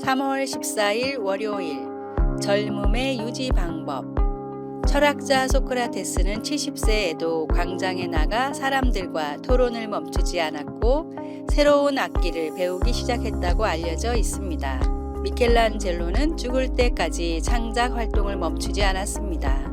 3월 14일 월요일 젊음의 유지 방법. 철학자 소크라테스는 70세에도 광장에 나가 사람들과 토론을 멈추지 않았고 새로운 악기를 배우기 시작했다고 알려져 있습니다. 미켈란젤로는 죽을 때까지 창작 활동을 멈추지 않았습니다.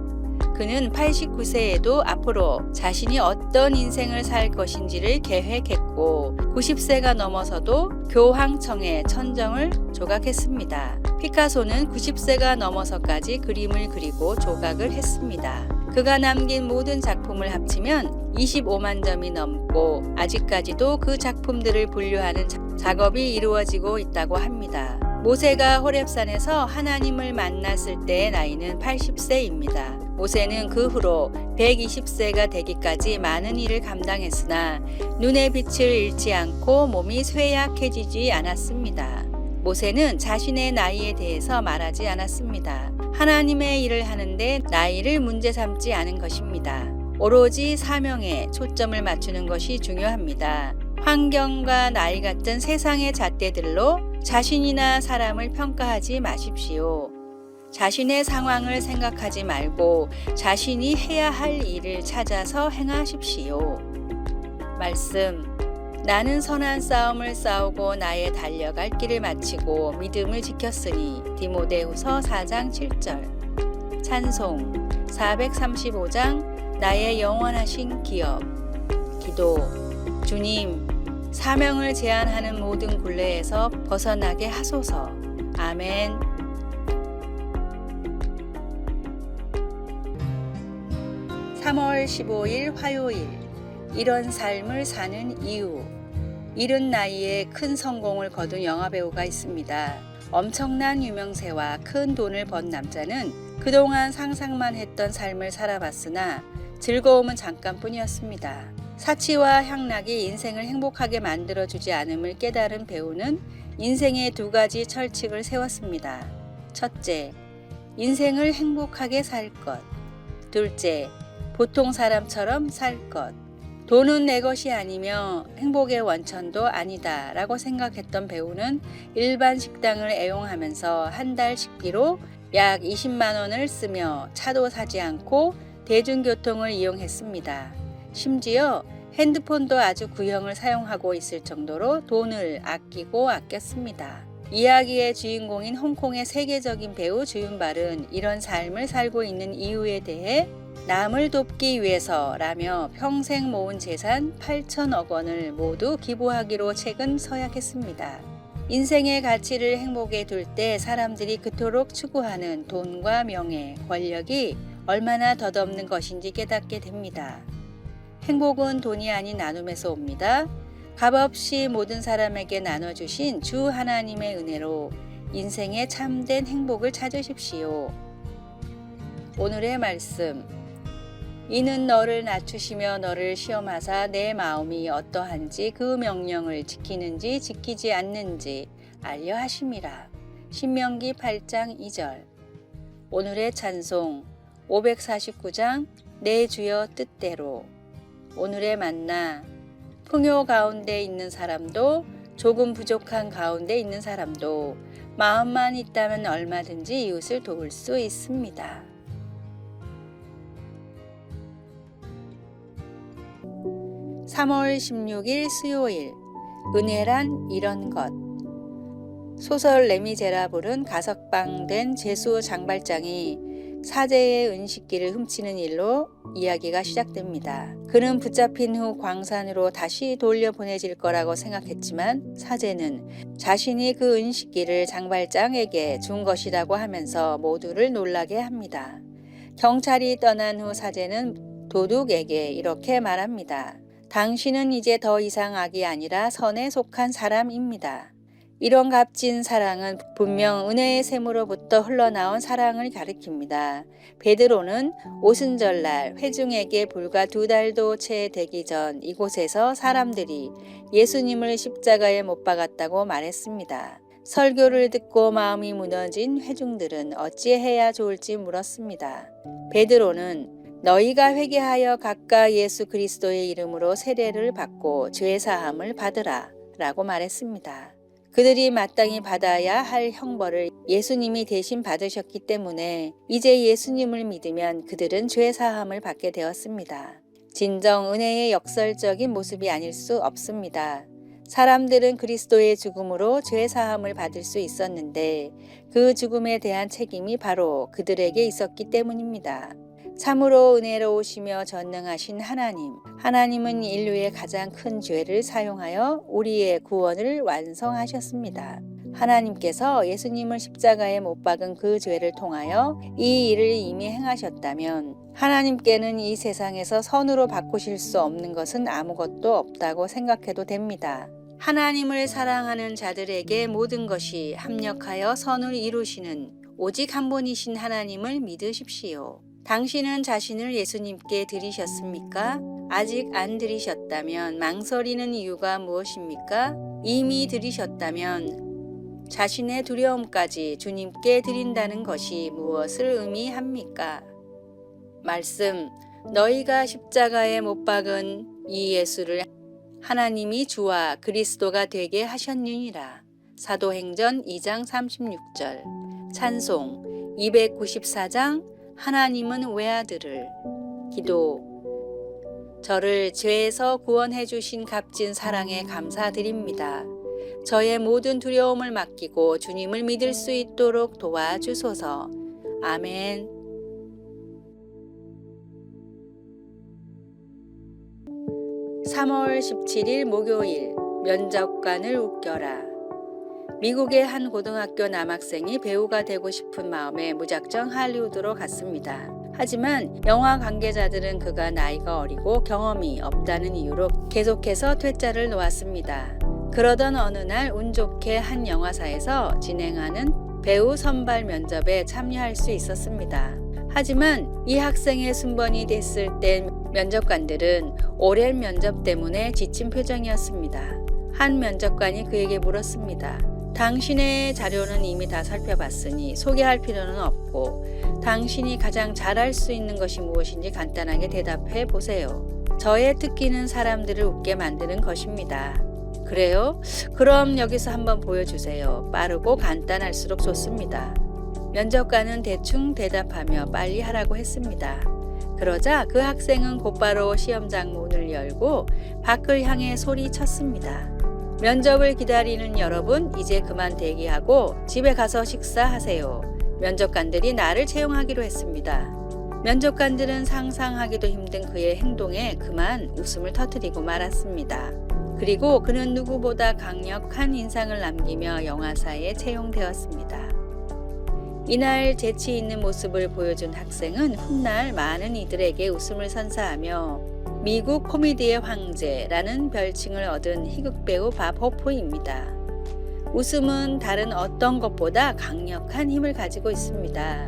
그는 89세에도 앞으로 자신이 어떤 인생을 살 것인지를 계획했고 90세가 넘어서도 교황청에 천정을 조각했습니다. 피카소는 90세가 넘어서까지 그림을 그리고 조각을 했습니다. 그가 남긴 모든 작품을 합치면 25만 점이 넘고 아직까지도 그 작품들을 분류하는 작업이 이루어지고 있다고 합니다. 모세가 호렙산에서 하나님을 만났을 때의 나이는 80세입니다. 모세는 그 후로 120세가 되기까지 많은 일을 감당했으나 눈의 빛을 잃지 않고 몸이 쇠약해지지 않았습니다. 모세는 자신의 나이에 대해서 말하지 않았습니다. 하나님의 일을 하는데 나이를 문제 삼지 않은 것입니다. 오로지 사명에 초점을 맞추는 것이 중요합니다. 환경과 나이 같은 세상의 잣대들로 자신이나 사람을 평가하지 마십시오. 자신의 상황을 생각하지 말고 자신이 해야 할 일을 찾아서 행하십시오. 말씀. 나는 선한 싸움을 싸우고 나의 달려갈 길을 마치고 믿음을 지켰으니 디모데후서 4장 7절. 찬송 435장 나의 영원하신 기업. 기도. 주님, 사명을 제한하는 모든 굴레에서 벗어나게 하소서. 아멘. (3월 15일) 화요일. 이런 삶을 사는 이유. 이른 나이에 큰 성공을 거둔 영화배우가 있습니다. 엄청난 유명세와 큰 돈을 번 남자는 그동안 상상만 했던 삶을 살아봤으나 즐거움은 잠깐뿐이었습니다. 사치와 향락이 인생을 행복하게 만들어주지 않음을 깨달은 배우는 인생의 두 가지 철칙을 세웠습니다. 첫째, 인생을 행복하게 살 것. 둘째, 보통 사람처럼 살 것. 돈은 내 것이 아니며 행복의 원천도 아니다 라고 생각했던 배우는 일반 식당을 애용하면서 한 달 식비로 약 20만 원을 쓰며 차도 사지 않고 대중교통을 이용했습니다. 심지어 핸드폰도 아주 구형을 사용하고 있을 정도로 돈을 아꼈습니다. 이야기의 주인공인 홍콩의 세계적인 배우 주윤발은 이런 삶을 살고 있는 이유에 대해 남을 돕기 위해서라며 평생 모은 재산 8천억 원을 모두 기부하기로 최근 서약했습니다. 인생의 가치를 행복에 둘 때 사람들이 그토록 추구하는 돈과 명예, 권력이 얼마나 덧없는 것인지 깨닫게 됩니다. 행복은 돈이 아닌 나눔에서 옵니다. 값없이 모든 사람에게 나눠주신 주 하나님의 은혜로 인생의 참된 행복을 찾으십시오. 오늘의 말씀. 이는 너를 낮추시며 너를 시험하사 내 마음이 어떠한지 그 명령을 지키는지 지키지 않는지 알려 하심이라. 신명기 8장 2절. 오늘의 찬송 549장 내 주여 뜻대로. 오늘의 만나. 풍요 가운데 있는 사람도 조금 부족한 가운데 있는 사람도 마음만 있다면 얼마든지 이웃을 도울 수 있습니다. 3월 16일 수요일. 은혜란 이런 것. 소설 레미제라블은 가석방된 제수 장발장이 사제의 은식기를 훔치는 일로 이야기가 시작됩니다. 그는 붙잡힌 후 광산으로 다시 돌려보내질 거라고 생각했지만 사제는 자신이 그 은식기를 장발장에게 준 것이라고 하면서 모두를 놀라게 합니다. 경찰이 떠난 후 사제는 도둑에게 이렇게 말합니다. 당신은 이제 더 이상 악이 아니라 선에 속한 사람입니다. 이런 값진 사랑은 분명 은혜의 샘으로부터 흘러나온 사랑을 가리킵니다. 베드로는 오순절날 회중에게 불과 2달도 채 되기 전 이곳에서 사람들이 예수님을 십자가에 못 박았다고 말했습니다. 설교를 듣고 마음이 무너진 회중들은 어찌해야 좋을지 물었습니다. 베드로는 너희가 회개하여 각각 예수 그리스도의 이름으로 세례를 받고 죄사함을 받으라 라고 말했습니다. 그들이 마땅히 받아야 할 형벌을 예수님이 대신 받으셨기 때문에 이제 예수님을 믿으면 그들은 죄 사함을 받게 되었습니다. 진정 은혜의 역설적인 모습이 아닐 수 없습니다. 사람들은 그리스도의 죽음으로 죄 사함을 받을 수 있었는데 그 죽음에 대한 책임이 바로 그들에게 있었기 때문입니다. 참으로 은혜로우시며 전능하신 하나님은 인류의 가장 큰 죄를 사용하여 우리의 구원을 완성하셨습니다. 하나님께서 예수님을 십자가에 못 박은 그 죄를 통하여 이 일을 이미 행하셨다면 하나님께는 이 세상에서 선으로 바꾸실 수 없는 것은 아무것도 없다고 생각해도 됩니다. 하나님을 사랑하는 자들에게 모든 것이 합력하여 선을 이루시는 오직 한 분이신 하나님을 믿으십시오. 당신은 자신을 예수님께 드리셨습니까? 아직 안 드리셨다면 망설이는 이유가 무엇입니까? 이미 드리셨다면 자신의 두려움까지 주님께 드린다는 것이 무엇을 의미합니까? 말씀, 너희가 십자가에 못 박은 이 예수를 하나님이 주와 그리스도가 되게 하셨느니라. 사도행전 2장 36절. 찬송 294장 하나님은 외아들을. 기도. 저를 죄에서 구원해 주신 값진 사랑에 감사드립니다. 저의 모든 두려움을 맡기고 주님을 믿을 수 있도록 도와주소서. 아멘. (3월 17일) 목요일. 면접관을 웃겨라. 미국의 한 고등학교 남학생이 배우가 되고 싶은 마음에 무작정 할리우드로 갔습니다. 하지만 영화 관계자들은 그가 나이가 어리고 경험이 없다는 이유로 계속해서 퇴짜를 놓았습니다. 그러던 어느 날 운 좋게 한 영화사에서 진행하는 배우 선발 면접에 참여할 수 있었습니다. 하지만 이 학생의 순번이 됐을 땐 면접관들은 오랜 면접 때문에 지친 표정이었습니다. 한 면접관이 그에게 물었습니다. 당신의 자료는 이미 다 살펴봤으니 소개할 필요는 없고 당신이 가장 잘할 수 있는 것이 무엇인지 간단하게 대답해 보세요. 저의 특기는 사람들을 웃게 만드는 것입니다. 그래요? 그럼 여기서 한번 보여주세요. 빠르고 간단할수록 좋습니다. 면접관은 대충 대답하며 빨리 하라고 했습니다. 그러자 그 학생은 곧바로 시험장 문을 열고 밖을 향해 소리쳤습니다. 면접을 기다리는 여러분, 이제 그만 대기하고 집에 가서 식사하세요. 면접관들이 나를 채용하기로 했습니다. 면접관들은 상상하기도 힘든 그의 행동에 그만 웃음을 터뜨리고 말았습니다. 그리고 그는 누구보다 강력한 인상을 남기며 영화사에 채용되었습니다. 이날 재치 있는 모습을 보여준 학생은 훗날 많은 이들에게 웃음을 선사하며 미국 코미디의 황제라는 별칭을 얻은 희극배우 밥 호프입니다. 웃음은 다른 어떤 것보다 강력한 힘을 가지고 있습니다.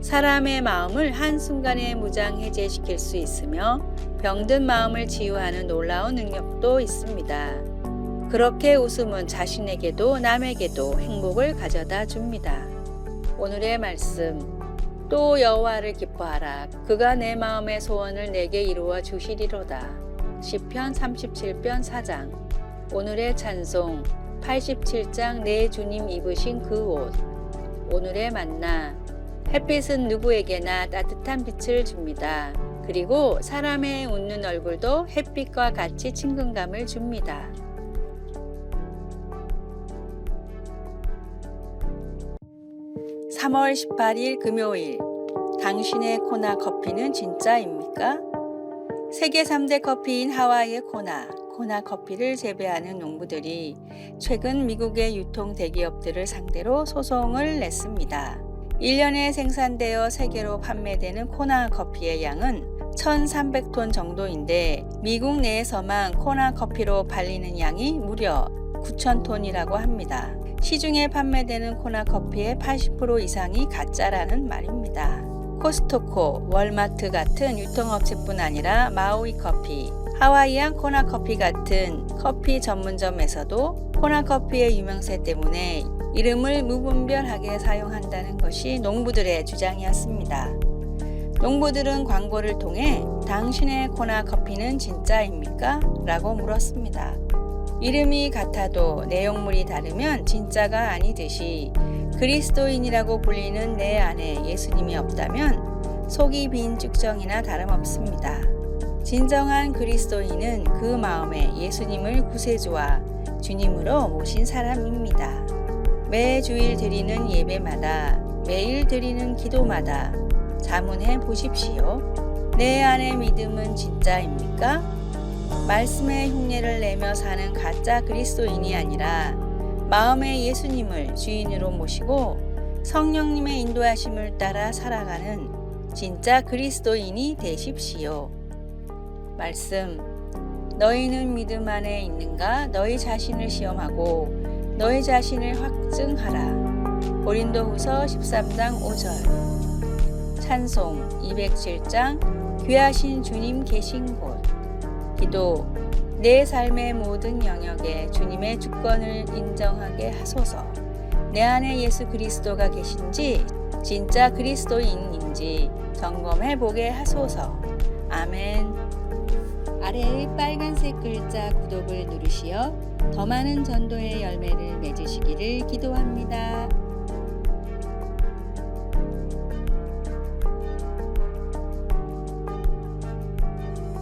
사람의 마음을 한순간에 무장해제시킬 수 있으며 병든 마음을 치유하는 놀라운 능력도 있습니다. 그렇게 웃음은 자신에게도 남에게도 행복을 가져다 줍니다. 오늘의 말씀. 또 여호와를 기뻐하라. 그가 내 마음의 소원을 내게 이루어 주시리로다. 시편 37편 4장. 오늘의 찬송. 87장 내 주님 입으신 그 옷. 오늘의 만나. 햇빛은 누구에게나 따뜻한 빛을 줍니다. 그리고 사람의 웃는 얼굴도 햇빛과 같이 친근감을 줍니다. (3월 18일) 금요일. 당신의 코나 커피는 진짜입니까? 세계 3대 커피인 하와이의 코나 커피를 재배하는 농부들이 최근 미국의 유통 대기업들을 상대로 소송을 냈습니다. 1년에 생산되어 세계로 판매되는 코나 커피의 양은 1,300톤 정도인데 미국 내에서만 코나 커피로 팔리는 양이 무려 9,000톤이라고 합니다. 시중에 판매되는 코나 커피의 80% 이상이 가짜라는 말입니다. 코스트코, 월마트 같은 유통업체뿐 아니라 마우이 커피, 하와이안 코나 커피 같은 커피 전문점에서도 코나 커피의 유명세 때문에 이름을 무분별하게 사용한다는 것이 농부들의 주장이었습니다. 농부들은 광고를 통해 당신의 코나 커피는 진짜입니까? 라고 물었습니다. 이름이 같아도 내용물이 다르면 진짜가 아니듯이 그리스도인이라고 불리는 내 안에 예수님이 없다면 속이 빈 쭉정이나 다름없습니다. 진정한 그리스도인은 그 마음에 예수님을 구세주와 주님으로 모신 사람입니다. 매 주일 드리는 예배마다, 매일 드리는 기도마다 자문해 보십시오. 내 안의 믿음은 진짜입니까? 말씀의 흉내를 내며 사는 가짜 그리스도인이 아니라 마음의 예수님을 주인으로 모시고 성령님의 인도하심을 따라 살아가는 진짜 그리스도인이 되십시오. 말씀, 너희는 믿음 안에 있는가? 너희 자신을 시험하고 너희 자신을 확증하라. 고린도후서 13장 5절. 찬송 207장 귀하신 주님 계신 곳. 기도, 내 삶의 모든 영역에 주님의 주권을 인정하게 하소서. 내 안에 예수 그리스도가 계신지 진짜 그리스도인인지 점검해 보게 하소서. 아멘. 아래의 빨간색 글자 구독을 누르시어 더 많은 전도의 열매를 맺으시기를 기도합니다.